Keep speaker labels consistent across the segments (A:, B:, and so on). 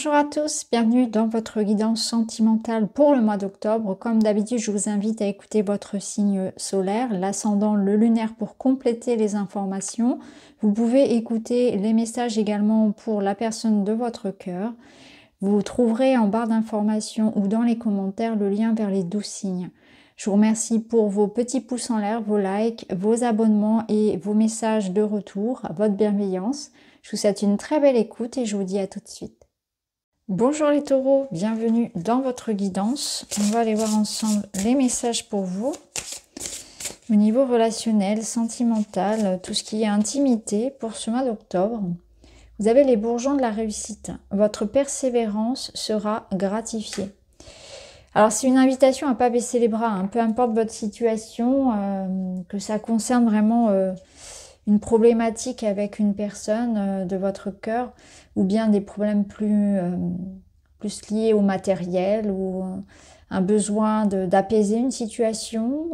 A: Bonjour à tous, bienvenue dans votre guidance sentimentale pour le mois d'octobre. Comme d'habitude, je vous invite à écouter votre signe solaire, l'ascendant, le lunaire pour compléter les informations. Vous pouvez écouter les messages également pour la personne de votre cœur. Vous trouverez en barre d'informations ou dans les commentaires le lien vers les 12 signes. Je vous remercie pour vos petits pouces en l'air, vos likes, vos abonnements et vos messages de retour, votre bienveillance. Je vous souhaite une très belle écoute et je vous dis à tout de suite. Bonjour les taureaux, bienvenue dans votre guidance. On va aller voir ensemble les messages pour vous. Au niveau relationnel, sentimental, tout ce qui est intimité pour ce mois d'octobre. Vous avez les bourgeons de la réussite. Votre persévérance sera gratifiée. Alors c'est une invitation à ne pas baisser les bras, hein. Peu importe votre situation, que ça concerne vraiment une problématique avec une personne de votre cœur ou bien des problèmes plus liés au matériel ou un besoin d'apaiser une situation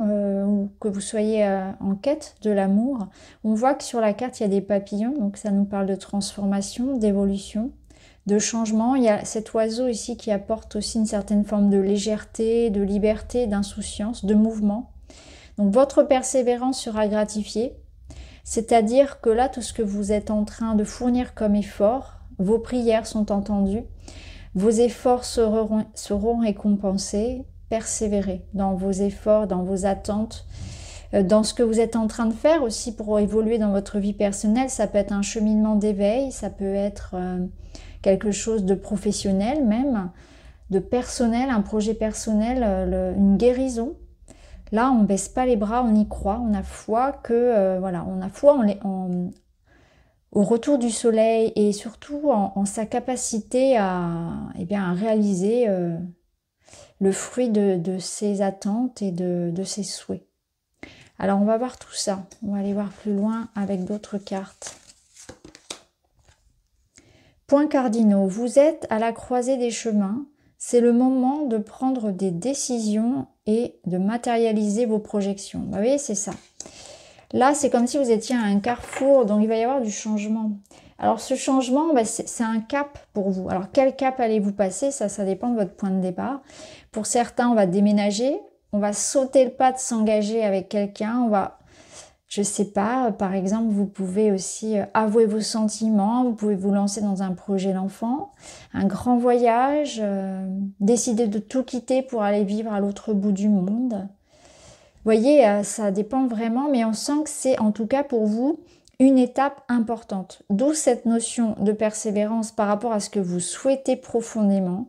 A: ou que vous soyez en quête de l'amour. On voit que sur la carte, il y a des papillons, donc ça nous parle de transformation, d'évolution, de changement. Il y a cet oiseau ici qui apporte aussi une certaine forme de légèreté, de liberté, d'insouciance, de mouvement. Donc votre persévérance sera gratifiée. C'est-à-dire que là, tout ce que vous êtes en train de fournir comme effort, vos prières sont entendues, vos efforts seront récompensés. Persévérez dans vos efforts, dans vos attentes, dans ce que vous êtes en train de faire aussi pour évoluer dans votre vie personnelle. Ça peut être un cheminement d'éveil, ça peut être quelque chose de professionnel même, de personnel, un projet personnel, une guérison. Là, on ne baisse pas les bras, on y croit, on a foi que voilà, on a foi au retour du soleil et surtout en sa capacité à réaliser le fruit de ses attentes et de ses souhaits. Alors, on va voir tout ça. On va aller voir plus loin avec d'autres cartes. Points cardinaux. Vous êtes à la croisée des chemins. C'est le moment de prendre des décisions et de matérialiser vos projections. Vous voyez, c'est ça. Là, c'est comme si vous étiez à un carrefour, donc il va y avoir du changement. Alors, ce changement, c'est un cap pour vous. Alors, quel cap allez-vous passer? Ça dépend de votre point de départ. Pour certains, on va déménager, on va sauter le pas de s'engager avec quelqu'un, on va... Je sais pas, par exemple, vous pouvez aussi avouer vos sentiments, vous pouvez vous lancer dans un projet d'enfant, un grand voyage, décider de tout quitter pour aller vivre à l'autre bout du monde. Vous voyez, ça dépend vraiment, mais on sent que c'est en tout cas pour vous une étape importante. D'où cette notion de persévérance par rapport à ce que vous souhaitez profondément,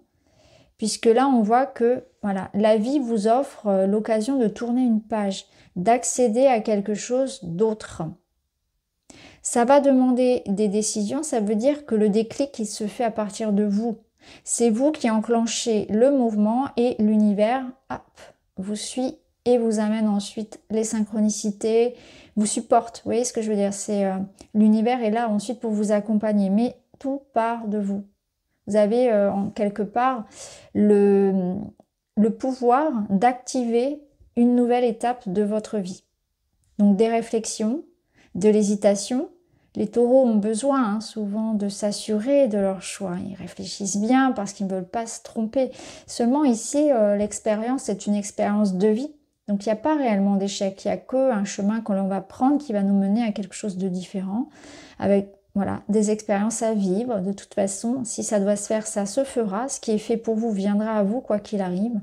A: puisque là on voit que voilà, la vie vous offre l'occasion de tourner une page, d'accéder à quelque chose d'autre. Ça va demander des décisions, ça veut dire que le déclic il se fait à partir de vous. C'est vous qui enclenchez le mouvement et l'univers vous suit et vous amène ensuite les synchronicités, vous supporte. Vous voyez ce que je veux dire? C'est l'univers est là ensuite pour vous accompagner, mais tout part de vous. Vous avez en quelque part le pouvoir d'activer une nouvelle étape de votre vie. Donc des réflexions, de l'hésitation. Les taureaux ont besoin souvent de s'assurer de leur choix. Ils réfléchissent bien parce qu'ils ne veulent pas se tromper. Seulement ici, l'expérience est une expérience de vie. Donc il n'y a pas réellement d'échec. Il n'y a qu'un chemin que l'on va prendre qui va nous mener à quelque chose de différent. Avec voilà, des expériences à vivre. De toute façon, si ça doit se faire, ça se fera. Ce qui est fait pour vous viendra à vous, quoi qu'il arrive.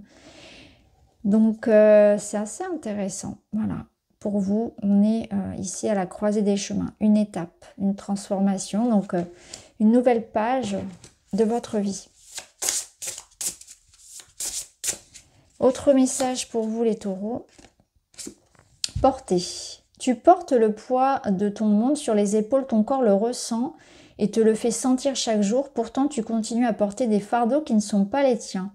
A: Donc, c'est assez intéressant. Voilà. Pour vous, on est ici à la croisée des chemins. Une étape, une transformation. Donc, une nouvelle page de votre vie. Autre message pour vous, les taureaux. Porter. Tu portes le poids de ton monde sur les épaules. Ton corps le ressent et te le fait sentir chaque jour. Pourtant, tu continues à porter des fardeaux qui ne sont pas les tiens.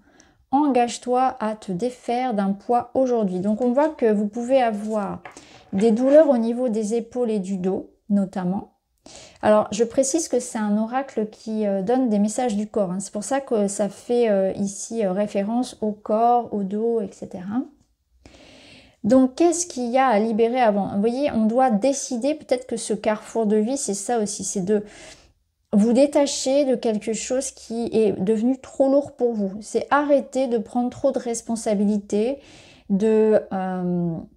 A: Engage-toi à te défaire d'un poids aujourd'hui. Donc on voit que vous pouvez avoir des douleurs au niveau des épaules et du dos, notamment. Alors je précise que c'est un oracle qui donne des messages du corps. C'est pour ça que ça fait ici référence au corps, au dos, etc. Donc qu'est-ce qu'il y a à libérer avant? Vous voyez, on doit décider, peut-être que ce carrefour de vie, c'est ça aussi, c'est de... vous détacher de quelque chose qui est devenu trop lourd pour vous. C'est arrêter de prendre trop de responsabilités, d'en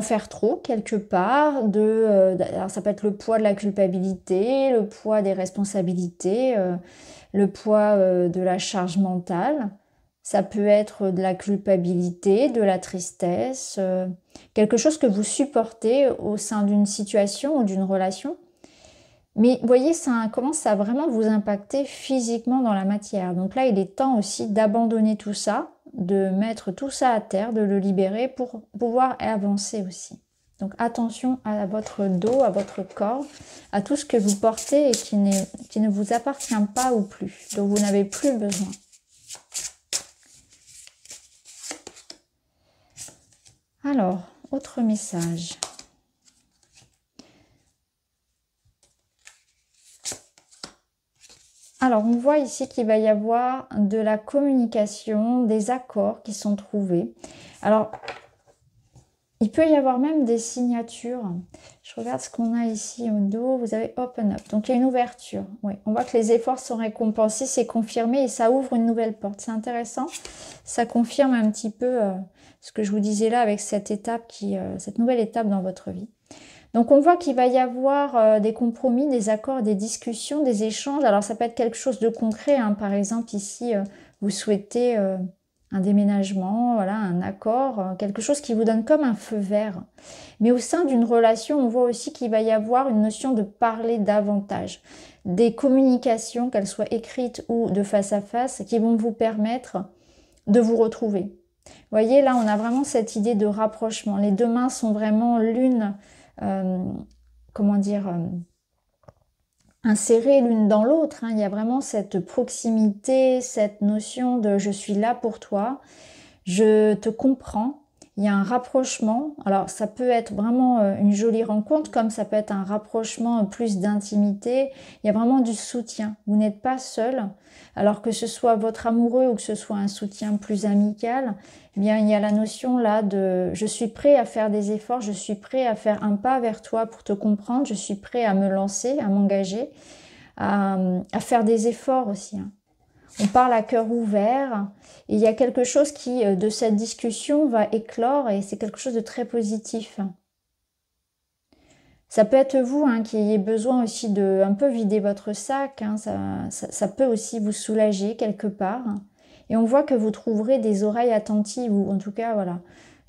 A: faire trop quelque part, alors ça peut être le poids de la culpabilité, le poids des responsabilités, le poids de la charge mentale. Ça peut être de la culpabilité, de la tristesse, quelque chose que vous supportez au sein d'une situation ou d'une relation. Mais vous voyez, ça commence à vraiment vous impacter physiquement dans la matière. Donc là, il est temps aussi d'abandonner tout ça, de mettre tout ça à terre, de le libérer pour pouvoir avancer aussi. Donc attention à votre dos, à votre corps, à tout ce que vous portez et qui ne vous appartient pas ou plus, dont vous n'avez plus besoin. Alors, autre message. Alors, on voit ici qu'il va y avoir de la communication, des accords qui sont trouvés. Alors, il peut y avoir même des signatures. Je regarde ce qu'on a ici au dos. Vous avez open up. Donc, il y a une ouverture. Oui, on voit que les efforts sont récompensés, c'est confirmé et ça ouvre une nouvelle porte. C'est intéressant. Ça confirme un petit peu ce que je vous disais là avec cette étape cette nouvelle étape dans votre vie. Donc on voit qu'il va y avoir des compromis, des accords, des discussions, des échanges. Alors ça peut être quelque chose de concret, hein. Par exemple ici, vous souhaitez un déménagement, voilà, un accord, quelque chose qui vous donne comme un feu vert. Mais au sein d'une relation, on voit aussi qu'il va y avoir une notion de parler davantage. Des communications, qu'elles soient écrites ou de face à face, qui vont vous permettre de vous retrouver. Vous voyez, là, on a vraiment cette idée de rapprochement. Les deux mains sont vraiment l'une... insérées l'une dans l'autre, hein. Il y a vraiment cette proximité, cette notion de je suis là pour toi, je te comprends. Il y a un rapprochement. Alors ça peut être vraiment une jolie rencontre, comme ça peut être un rapprochement plus d'intimité. Il y a vraiment du soutien. Vous n'êtes pas seul. Alors que ce soit votre amoureux ou que ce soit un soutien plus amical, eh bien il y a la notion là de je suis prêt à faire des efforts, je suis prêt à faire un pas vers toi pour te comprendre, je suis prêt à me lancer, à m'engager, à faire des efforts aussi, hein. On parle à cœur ouvert et il y a quelque chose qui, de cette discussion, va éclore et c'est quelque chose de très positif. Ça peut être vous hein, qui ayez besoin aussi de un peu vider votre sac, hein, ça peut aussi vous soulager quelque part. Et on voit que vous trouverez des oreilles attentives ou en tout cas, voilà,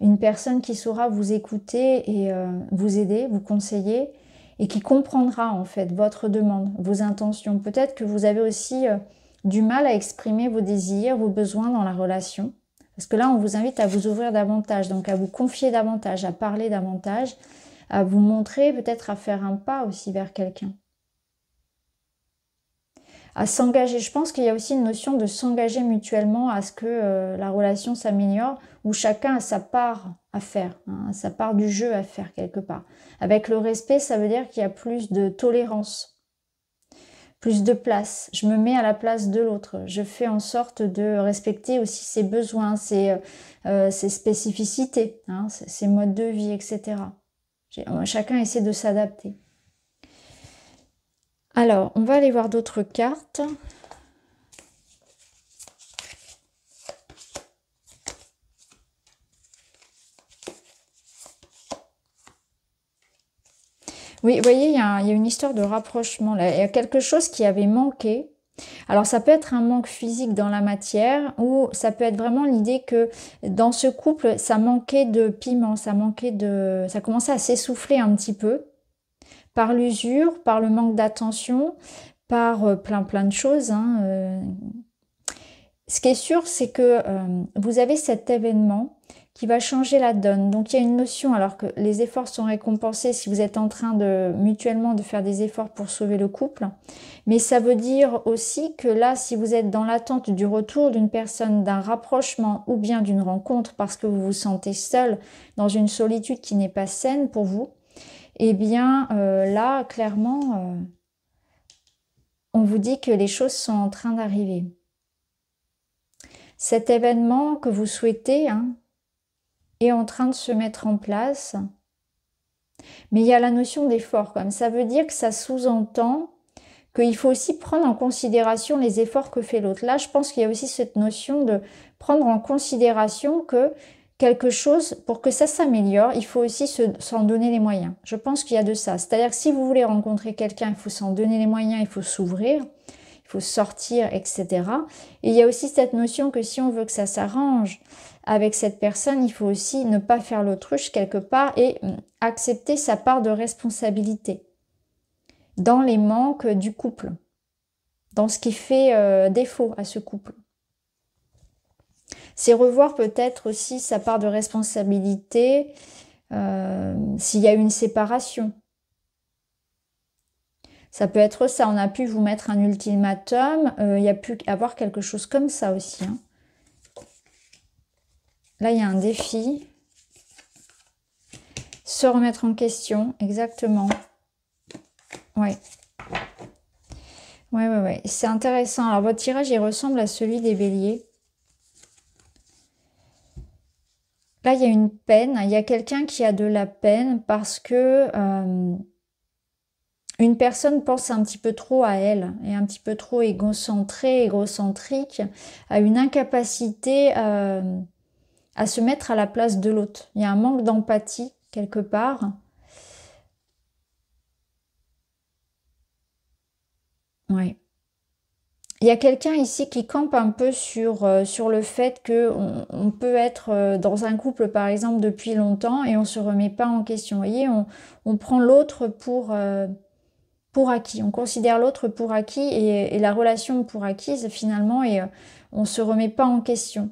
A: une personne qui saura vous écouter et vous aider, vous conseiller et qui comprendra en fait votre demande, vos intentions. Peut-être que vous avez aussi... du mal à exprimer vos désirs, vos besoins dans la relation. Parce que là, on vous invite à vous ouvrir davantage, donc à vous confier davantage, à parler davantage, à vous montrer, peut-être à faire un pas aussi vers quelqu'un. À s'engager. Je pense qu'il y a aussi une notion de s'engager mutuellement à ce que la relation s'améliore, où chacun a sa part à faire, hein, sa part du jeu à faire quelque part. Avec le respect, ça veut dire qu'il y a plus de tolérance. Plus de place, je me mets à la place de l'autre, je fais en sorte de respecter aussi ses besoins, ses spécificités, hein, ses modes de vie, etc. Chacun essaie de s'adapter. Alors, on va aller voir d'autres cartes. Oui, vous voyez, il y a une histoire de rapprochement là. Il y a quelque chose qui avait manqué. Alors, ça peut être un manque physique dans la matière ou ça peut être vraiment l'idée que dans ce couple, ça manquait de piment, ça commençait à s'essouffler un petit peu par l'usure, par le manque d'attention, par plein de choses, hein. Ce qui est sûr, c'est que vous avez cet événement qui va changer la donne. Donc il y a une notion, alors que les efforts sont récompensés si vous êtes en train de mutuellement de faire des efforts pour sauver le couple. Mais ça veut dire aussi que là, si vous êtes dans l'attente du retour d'une personne, d'un rapprochement ou bien d'une rencontre parce que vous vous sentez seul dans une solitude qui n'est pas saine pour vous, eh bien là, clairement, on vous dit que les choses sont en train d'arriver. Cet événement que vous souhaitez, hein, est en train de se mettre en place. Mais il y a la notion d'effort quand même. Ça veut dire que ça sous-entend qu'il faut aussi prendre en considération les efforts que fait l'autre. Là, je pense qu'il y a aussi cette notion de prendre en considération que quelque chose, pour que ça s'améliore, il faut aussi s'en donner les moyens. Je pense qu'il y a de ça. C'est-à-dire que si vous voulez rencontrer quelqu'un, il faut s'en donner les moyens, il faut s'ouvrir, il faut sortir, etc. Et il y a aussi cette notion que si on veut que ça s'arrange avec cette personne, il faut aussi ne pas faire l'autruche quelque part et accepter sa part de responsabilité dans les manques du couple, dans ce qui fait défaut à ce couple. C'est revoir peut-être aussi sa part de responsabilité s'il y a eu une séparation. Ça peut être ça, on a pu vous mettre un ultimatum, il y a pu avoir quelque chose comme ça aussi. Hein. Là, il y a un défi. Se remettre en question, exactement. Ouais. Ouais. C'est intéressant. Alors, votre tirage, il ressemble à celui des béliers. Là, il y a une peine. Il y a quelqu'un qui a de la peine parce que une personne pense un petit peu trop à elle, est un petit peu trop égocentrée, égocentrique, a une incapacité à se mettre à la place de l'autre. Il y a un manque d'empathie quelque part. Ouais. Il y a quelqu'un ici qui campe un peu sur le fait qu'on peut être dans un couple, par exemple, depuis longtemps et on ne se remet pas en question. Vous voyez, on prend l'autre pour acquis. On considère l'autre pour acquis et la relation pour acquise, finalement, et on ne se remet pas en question.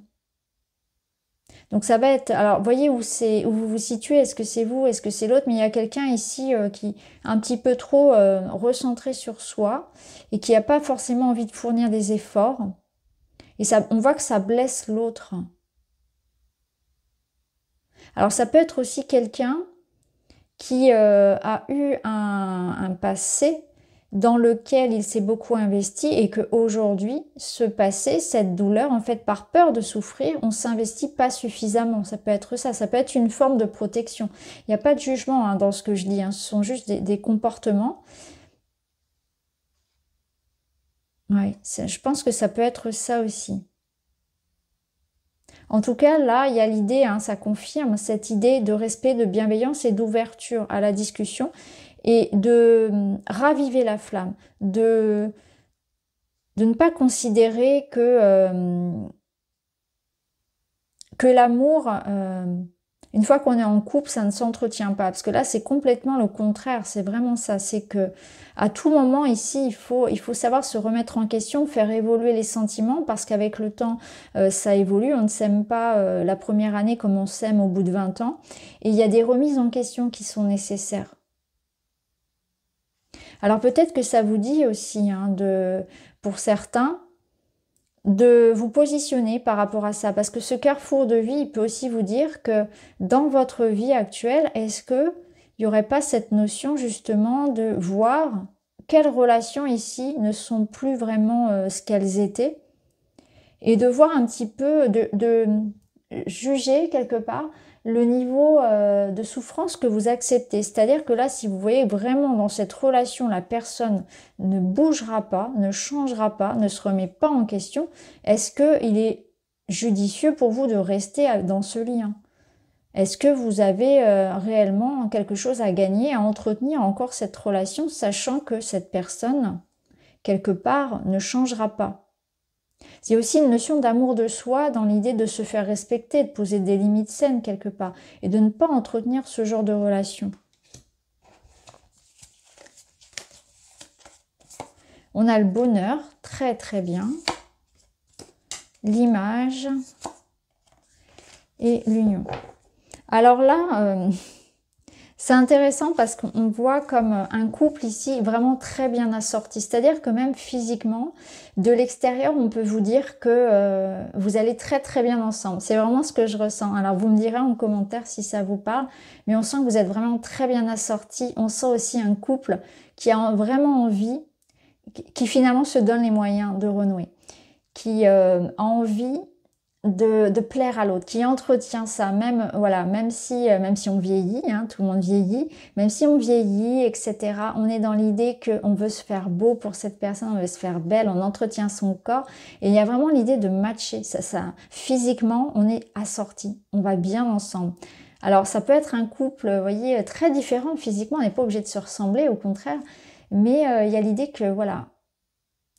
A: Donc ça va être, alors voyez où vous vous situez, est-ce que c'est vous, est-ce que c'est l'autre, mais il y a quelqu'un ici qui est un petit peu trop recentré sur soi et qui n'a pas forcément envie de fournir des efforts. Et ça, on voit que ça blesse l'autre. Alors ça peut être aussi quelqu'un qui a eu un passé dans lequel il s'est beaucoup investi et qu'aujourd'hui, ce passé, cette douleur, en fait, par peur de souffrir, on s'investit pas suffisamment. Ça peut être ça peut être une forme de protection. Il n'y a pas de jugement hein, dans ce que je dis, hein. Ce sont juste des comportements. Ouais, je pense que ça peut être ça aussi. En tout cas, là, il y a l'idée, hein, ça confirme cette idée de respect, de bienveillance et d'ouverture à la discussion et de raviver la flamme, de ne pas considérer que l'amour, une fois qu'on est en couple, ça ne s'entretient pas. Parce que là, c'est complètement le contraire. C'est vraiment ça. C'est que à tout moment ici, il faut savoir se remettre en question, faire évoluer les sentiments, parce qu'avec le temps, ça évolue. On ne s'aime pas la première année comme on s'aime au bout de 20 ans. Et il y a des remises en question qui sont nécessaires. Alors peut-être que ça vous dit aussi, hein, pour certains, de vous positionner par rapport à ça. Parce que ce carrefour de vie, il peut aussi vous dire que dans votre vie actuelle, est-ce qu'il n'y aurait pas cette notion justement de voir quelles relations ici ne sont plus vraiment ce qu'elles étaient et de voir un petit peu, de juger quelque part le niveau de souffrance que vous acceptez. C'est-à-dire que là, si vous voyez vraiment dans cette relation, la personne ne bougera pas, ne changera pas, ne se remet pas en question, est-ce qu'il est judicieux pour vous de rester dans ce lien? Est-ce que vous avez réellement quelque chose à gagner, à entretenir encore cette relation, sachant que cette personne, quelque part, ne changera pas? Il y a aussi une notion d'amour de soi dans l'idée de se faire respecter, de poser des limites saines quelque part et de ne pas entretenir ce genre de relation. On a le bonheur, très très bien, l'image et l'union. Alors là, c'est intéressant parce qu'on voit comme un couple ici vraiment très bien assorti. C'est-à-dire que même physiquement, de l'extérieur, on peut vous dire que vous allez très très bien ensemble. C'est vraiment ce que je ressens. Alors vous me direz en commentaire si ça vous parle, mais on sent que vous êtes vraiment très bien assortis. On sent aussi un couple qui a vraiment envie, qui finalement se donne les moyens de renouer, qui a envie de plaire à l'autre, qui entretient ça, même, voilà, même si on vieillit, hein, tout le monde vieillit, même si on vieillit, etc., on est dans l'idée qu'on veut se faire beau pour cette personne, on veut se faire belle, on entretient son corps, et il y a vraiment l'idée de matcher, physiquement, on est assortis, on va bien ensemble. Alors, ça peut être un couple, vous voyez, très différent physiquement, on n'est pas obligé de se ressembler, au contraire, mais il y a l'idée que, voilà,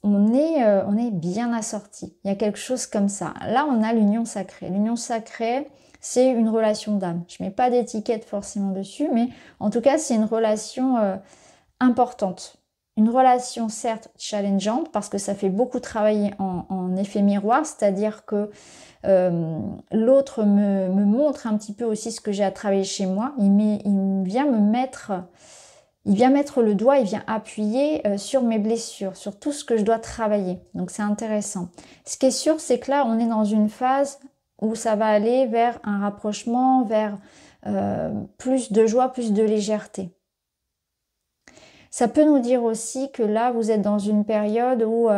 A: on est bien assorti. Il y a quelque chose comme ça. Là, on a l'union sacrée. L'union sacrée, c'est une relation d'âme. Je ne mets pas d'étiquette forcément dessus, mais en tout cas, c'est une relation importante. Une relation certes challengeante, parce que ça fait beaucoup travailler en effet miroir, c'est-à-dire que l'autre me montre un petit peu aussi ce que j'ai à travailler chez moi. Il vient me mettre... Il vient mettre le doigt, il vient appuyer sur mes blessures, sur tout ce que je dois travailler. Donc c'est intéressant. Ce qui est sûr, c'est que là, on est dans une phase où ça va aller vers un rapprochement, vers plus de joie, plus de légèreté. Ça peut nous dire aussi que là, vous êtes dans une période où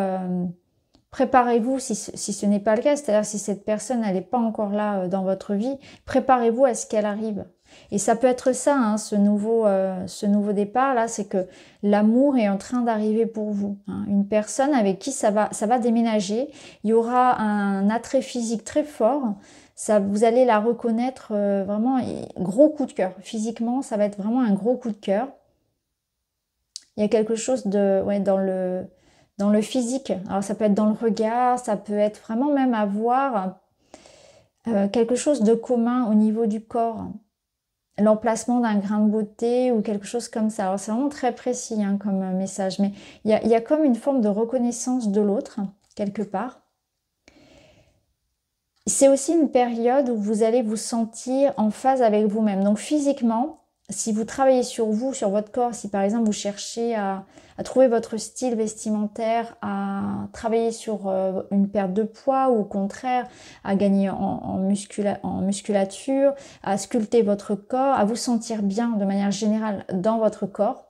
A: préparez-vous, si ce n'est pas le cas, c'est-à-dire si cette personne n'est pas encore là dans votre vie, préparez-vous à ce qu'elle arrive. Et ça peut être ça, hein, ce nouveau départ là, c'est que l'amour est en train d'arriver pour vous. Hein. Une personne avec qui ça va déménager, il y aura un attrait physique très fort, vous allez la reconnaître vraiment, gros coup de cœur. Physiquement, ça va être vraiment un gros coup de cœur. Il y a quelque chose dans le physique. Alors ça peut être dans le regard, ça peut être vraiment même avoir quelque chose de commun au niveau du corps. L'emplacement d'un grain de beauté ou quelque chose comme ça. Alors c'est vraiment très précis hein, comme message, mais il y a comme une forme de reconnaissance de l'autre, quelque part. C'est aussi une période où vous allez vous sentir en phase avec vous-même. Donc physiquement, si vous travaillez sur vous, sur votre corps, si par exemple vous cherchez à trouver votre style vestimentaire, à travailler sur une perte de poids ou au contraire à gagner en musculature, à sculpter votre corps, à vous sentir bien de manière générale dans votre corps,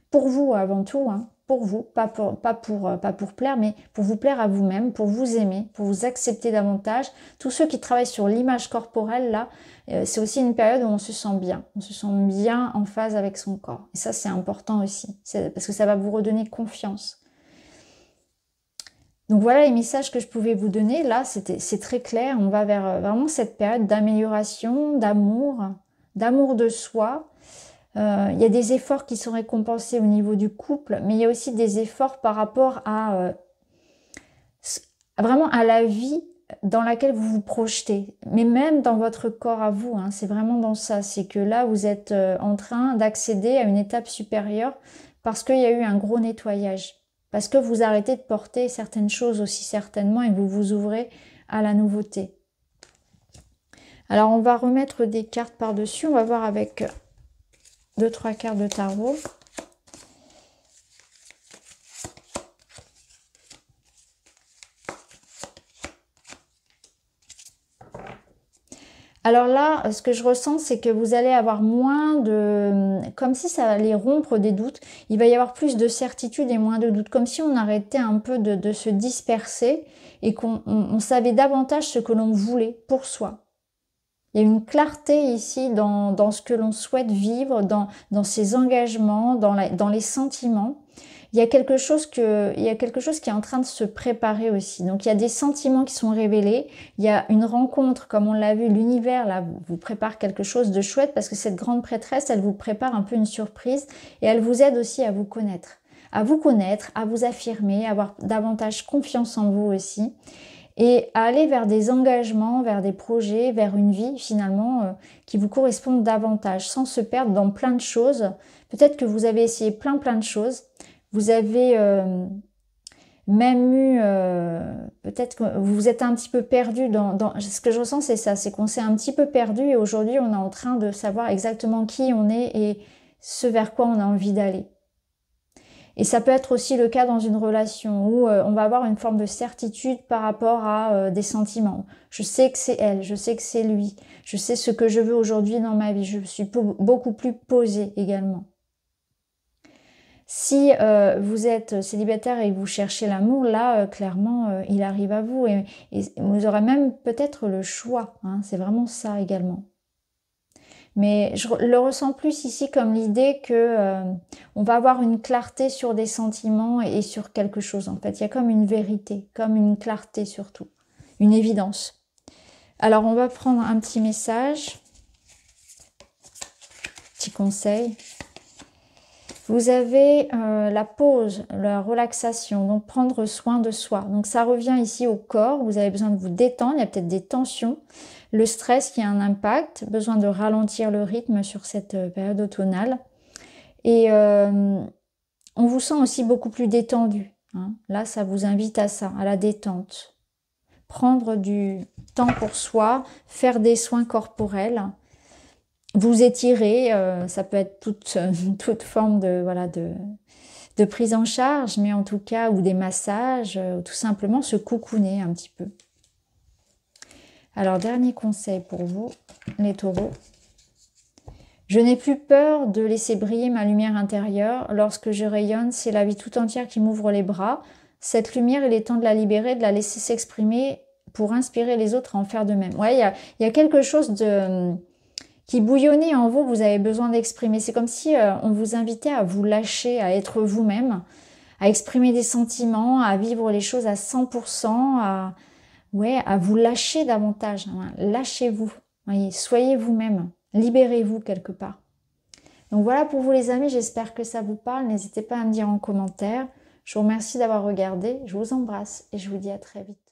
A: pour vous avant tout, hein, pour vous, pas pour plaire, mais pour vous plaire à vous-même, pour vous aimer, pour vous accepter davantage. Tous ceux qui travaillent sur l'image corporelle, là, c'est aussi une période où on se sent bien en phase avec son corps. Et ça, c'est important aussi, parce que ça va vous redonner confiance. Donc voilà les messages que je pouvais vous donner. Là, c'est très clair. On va vers vraiment cette période d'amélioration, d'amour de soi. Il y a des efforts qui sont récompensés au niveau du couple, mais il y a aussi des efforts par rapport à vraiment à la vie dans laquelle vous vous projetez, mais même dans votre corps à vous, hein, c'est vraiment dans ça, c'est que là vous êtes en train d'accéder à une étape supérieure parce qu'il y a eu un gros nettoyage, parce que vous arrêtez de porter certaines choses aussi certainement et vous vous ouvrez à la nouveauté. Alors on va remettre des cartes par-dessus, on va voir avec 2-3 cartes de tarot. Alors là, ce que je ressens, c'est que vous allez avoir moins de... Comme si ça allait rompre des doutes. Il va y avoir plus de certitude et moins de doutes. Comme si on arrêtait un peu de se disperser et qu'on savait davantage ce que l'on voulait pour soi. Il y a une clarté ici dans ce que l'on souhaite vivre, dans ses engagements, dans les sentiments. Il y a quelque chose qui est en train de se préparer aussi. Donc il y a des sentiments qui sont révélés. Il y a une rencontre, comme on l'a vu, l'univers là vous prépare quelque chose de chouette parce que cette grande prêtresse, elle vous prépare un peu une surprise et elle vous aide aussi à vous connaître, à vous affirmer, à avoir davantage confiance en vous aussi. Et à aller vers des engagements, vers des projets, vers une vie finalement qui vous correspondent davantage, sans se perdre dans plein de choses. Peut-être que vous avez essayé plein de choses. Vous avez même eu, peut-être que vous vous êtes un petit peu perdu ce que je ressens, c'est ça, c'est qu'on s'est un petit peu perdu et aujourd'hui on est en train de savoir exactement qui on est et ce vers quoi on a envie d'aller. Et ça peut être aussi le cas dans une relation où on va avoir une forme de certitude par rapport à des sentiments. Je sais que c'est elle, je sais que c'est lui, je sais ce que je veux aujourd'hui dans ma vie, je suis beaucoup plus posée également. Si vous êtes célibataire et que vous cherchez l'amour, là, clairement, il arrive à vous. Et vous aurez même peut-être le choix. Hein, c'est vraiment ça également. Mais je le ressens plus ici comme l'idée que on va avoir une clarté sur des sentiments et sur quelque chose. En fait, il y a comme une vérité, comme une clarté surtout, une évidence. Alors, on va prendre un petit message, petit conseil. Vous avez la pause, la relaxation, donc prendre soin de soi. Donc ça revient ici au corps, vous avez besoin de vous détendre, il y a peut-être des tensions, le stress qui a un impact, besoin de ralentir le rythme sur cette période automnale. Et on vous sent aussi beaucoup plus détendu. Hein. Là, ça vous invite à ça, à la détente. Prendre du temps pour soi, faire des soins corporels. Vous étirez, ça peut être toute forme de, voilà, de prise en charge, mais en tout cas, ou des massages, ou tout simplement se cocooner un petit peu. Alors, dernier conseil pour vous, les taureaux. Je n'ai plus peur de laisser briller ma lumière intérieure. Lorsque je rayonne, c'est la vie tout entière qui m'ouvre les bras. Cette lumière, il est temps de la libérer, de la laisser s'exprimer pour inspirer les autres à en faire de même. Ouais, il y a quelque chose qui bouillonnait en vous, que vous avez besoin d'exprimer. C'est comme si on vous invitait à vous lâcher, à être vous-même, à exprimer des sentiments, à vivre les choses à 100%, à vous lâcher davantage. Hein. Lâchez-vous, voyez, soyez vous-même, libérez-vous quelque part. Donc voilà pour vous les amis, j'espère que ça vous parle. N'hésitez pas à me dire en commentaire. Je vous remercie d'avoir regardé, je vous embrasse et je vous dis à très vite.